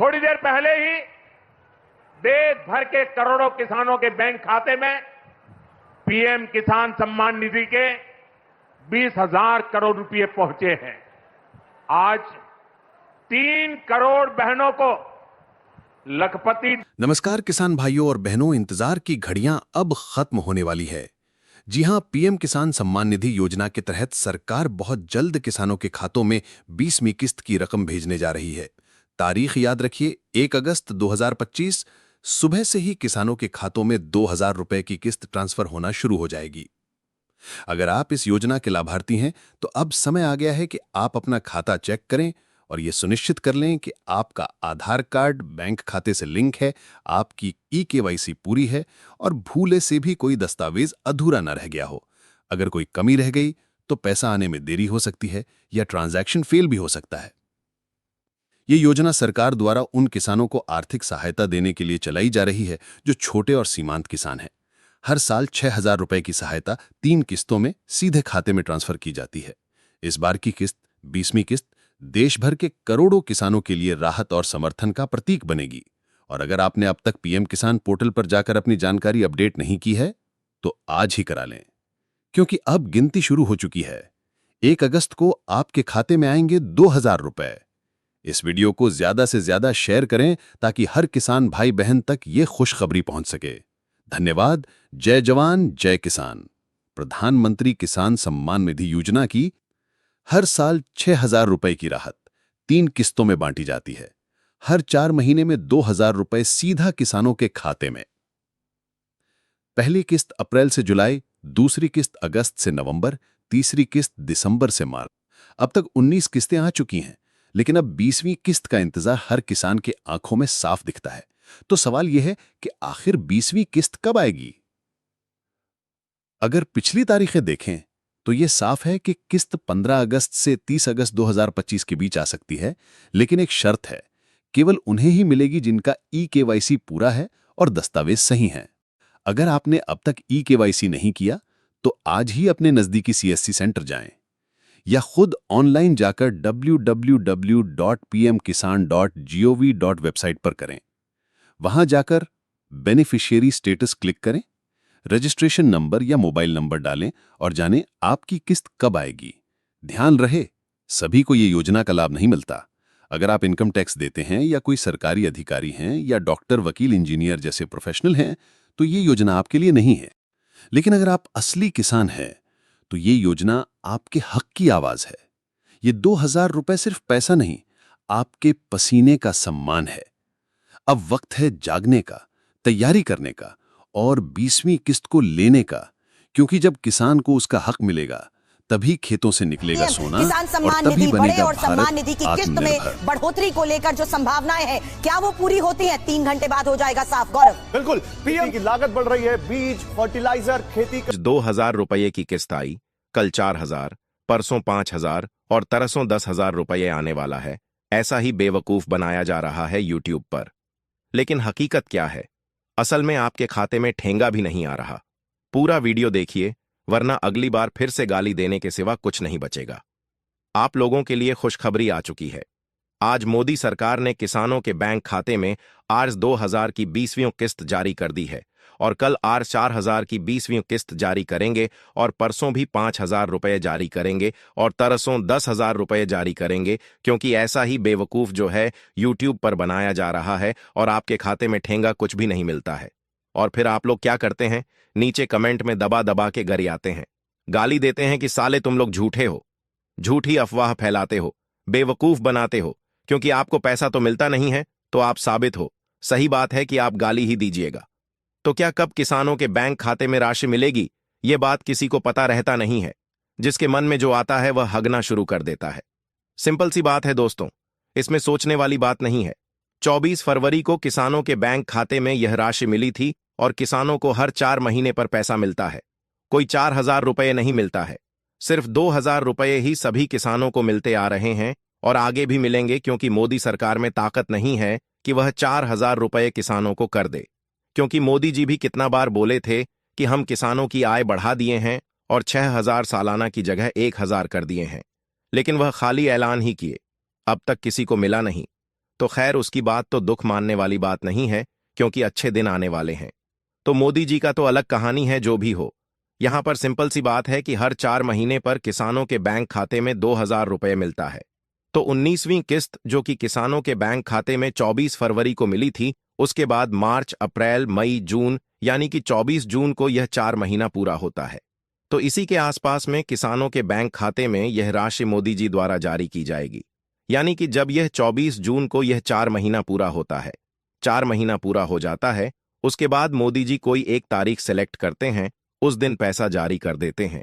थोड़ी देर पहले ही देश भर के करोड़ों किसानों के बैंक खाते में पीएम किसान सम्मान निधि के 20,000 करोड़ रुपए पहुंचे हैं। आज 3 करोड़ बहनों को लखपति। नमस्कार किसान भाइयों और बहनों, इंतजार की घड़ियां अब खत्म होने वाली है। जी हां, पीएम किसान सम्मान निधि योजना के तहत सरकार बहुत जल्द किसानों के खातों में 20वीं किस्त की रकम भेजने जा रही है। तारीख याद रखिए, 1 अगस्त 2025 सुबह से ही किसानों के खातों में 2,000 रुपए की किस्त ट्रांसफर होना शुरू हो जाएगी। अगर आप इस योजना के लाभार्थी हैं तो अब समय आ गया है कि आप अपना खाता चेक करें और ये सुनिश्चित कर लें कि आपका आधार कार्ड बैंक खाते से लिंक है, आपकी ई-केवाईसी पूरी है और भूले से भी कोई दस्तावेज अधूरा न रह गया हो। अगर कोई कमी रह गई तो पैसा आने में देरी हो सकती है या ट्रांजैक्शन फेल भी हो सकता है। ये योजना सरकार द्वारा उन किसानों को आर्थिक सहायता देने के लिए चलाई जा रही है जो छोटे और सीमांत किसान हैं। हर साल 6,000 रुपए की सहायता 3 किस्तों में सीधे खाते में ट्रांसफर की जाती है। इस बार की किस्त, 20वीं किस्त, देश भर के करोड़ों किसानों के लिए राहत और समर्थन का प्रतीक बनेगी। और अगर आपने अब तक पीएम किसान पोर्टल पर जाकर अपनी जानकारी अपडेट नहीं की है तो आज ही करा लें, क्योंकि अब गिनती शुरू हो चुकी है। 1 अगस्त को आपके खाते में आएंगे 2,000 रुपए। इस वीडियो को ज्यादा से ज्यादा शेयर करें ताकि हर किसान भाई बहन तक ये खुशखबरी पहुंच सके। धन्यवाद। जय जवान जय किसान। प्रधानमंत्री किसान सम्मान निधि योजना की हर साल 6,000 रुपए की राहत 3 किस्तों में बांटी जाती है। हर 4 महीने में 2,000 रुपए सीधा किसानों के खाते में। पहली किस्त अप्रैल से जुलाई, दूसरी किस्त अगस्त से नवंबर, तीसरी किस्त दिसंबर से मार्च। अब तक 19 किस्तें आ चुकी हैं, लेकिन अब 20वीं किस्त का इंतजार हर किसान के आंखों में साफ दिखता है। तो सवाल यह है कि आखिर 20वीं किस्त कब आएगी? अगर पिछली तारीखें देखें तो यह साफ है कि किस्त 15 अगस्त से 30 अगस्त 2025 के बीच आ सकती है, लेकिन एक शर्त है, केवल उन्हें ही मिलेगी जिनका ई-केवाईसी पूरा है और दस्तावेज सही हैं। अगर आपने अब तक ई-केवाईसी नहीं किया तो आज ही अपने नजदीकी सीएससी सेंटर जाएं या खुद ऑनलाइन जाकर www.pmkisan.gov. वेबसाइट पर करें। वहां जाकर बेनिफिशियरी स्टेटस क्लिक करें, रजिस्ट्रेशन नंबर या मोबाइल नंबर डालें और जानें आपकी किस्त कब आएगी। ध्यान रहे, सभी को ये योजना का लाभ नहीं मिलता। अगर आप इनकम टैक्स देते हैं या कोई सरकारी अधिकारी हैं या डॉक्टर, वकील, इंजीनियर जैसे प्रोफेशनल हैं तो ये योजना आपके लिए नहीं है। लेकिन अगर आप असली किसान हैं तो ये योजना आपके हक की आवाज है। ये 2,000 रुपए सिर्फ पैसा नहीं, आपके पसीने का सम्मान है। अब वक्त है जागने का, तैयारी करने का और 20वीं किस्त को लेने का, क्योंकि जब किसान को उसका हक मिलेगा तभी खेतों से निकलेगा सोना किसान और सम्मान तभी निधि बनेगा और सम्मान निधि की किस्त में आत्मनिर्भर। बढ़ोतरी को लेकर जो संभावनाएं हैं, क्या वो पूरी होती हैं? 3 घंटे बाद हो जाएगा साफ। गौरव, बिल्कुल, पीएम की लागत बढ़ रही है, बीज, फर्टिलाइजर, खेती। 2,000 रुपये की किस्त आई, कल 4,000, परसों 5,000 और तरसों 10,000 रुपये आने वाला है। ऐसा ही बेवकूफ बनाया जा रहा है यूट्यूब पर। लेकिन हकीकत क्या है? असल में आपके खाते में ठेंगा भी नहीं आ रहा। पूरा वीडियो देखिए, वरना अगली बार फिर से गाली देने के सिवा कुछ नहीं बचेगा। आप लोगों के लिए खुशखबरी आ चुकी है। आज मोदी सरकार ने किसानों के बैंक खाते में आज 2,000 की 20वीं किस्त जारी कर दी है और कल आज 4,000 की 20वीं किस्त जारी करेंगे और परसों भी 5,000 रुपये जारी करेंगे और तरसों 10,000 रुपये जारी करेंगे, क्योंकि ऐसा ही बेवकूफ जो है यूट्यूब पर बनाया जा रहा है और आपके खाते में ठेंगा कुछ भी नहीं मिलता है। और फिर आप लोग क्या करते हैं? नीचे कमेंट में दबा दबा के गरियाते हैं, गाली देते हैं कि साले तुम लोग झूठे हो, झूठी अफवाह फैलाते हो, बेवकूफ बनाते हो। क्योंकि आपको पैसा तो मिलता नहीं है तो आप साबित हो। सही बात है कि आप गाली ही दीजिएगा। तो क्या कब किसानों के बैंक खाते में राशि मिलेगी, ये बात किसी को पता रहता नहीं है। जिसके मन में जो आता है वह हगना शुरू कर देता है। सिंपल सी बात है दोस्तों, इसमें सोचने वाली बात नहीं है। 24 फरवरी को किसानों के बैंक खाते में यह राशि मिली थी और किसानों को हर 4 महीने पर पैसा मिलता है। कोई 4,000 रुपये नहीं मिलता है, सिर्फ 2,000 रुपये ही सभी किसानों को मिलते आ रहे हैं और आगे भी मिलेंगे, क्योंकि मोदी सरकार में ताकत नहीं है कि वह 4,000 रुपये किसानों को कर दे। क्योंकि मोदी जी भी कितना बार बोले थे कि हम किसानों की आय बढ़ा दिए हैं और 6,000 सालाना की जगह 1,000 कर दिए हैं, लेकिन वह खाली ऐलान ही किए, अब तक किसी को मिला नहीं। तो खैर उसकी बात तो दुख मानने वाली बात नहीं है, क्योंकि अच्छे दिन आने वाले हैं। तो मोदी जी का तो अलग कहानी है, जो भी हो। यहां पर सिंपल सी बात है कि हर 4 महीने पर किसानों के बैंक खाते में 2000 रुपये मिलता है। तो 19वीं किस्त जो कि किसानों के बैंक खाते में 24 फरवरी को मिली थी, उसके बाद मार्च, अप्रैल, मई, जून, यानी कि 24 जून को यह 4 महीना पूरा होता है। तो इसी के आसपास में किसानों के बैंक खाते में यह राशि मोदी जी द्वारा जारी की जाएगी। यानी कि जब यह 24 जून को यह 4 महीना पूरा होता है, 4 महीना पूरा हो जाता है, उसके बाद मोदी जी कोई एक तारीख सेलेक्ट करते हैं, उस दिन पैसा जारी कर देते हैं।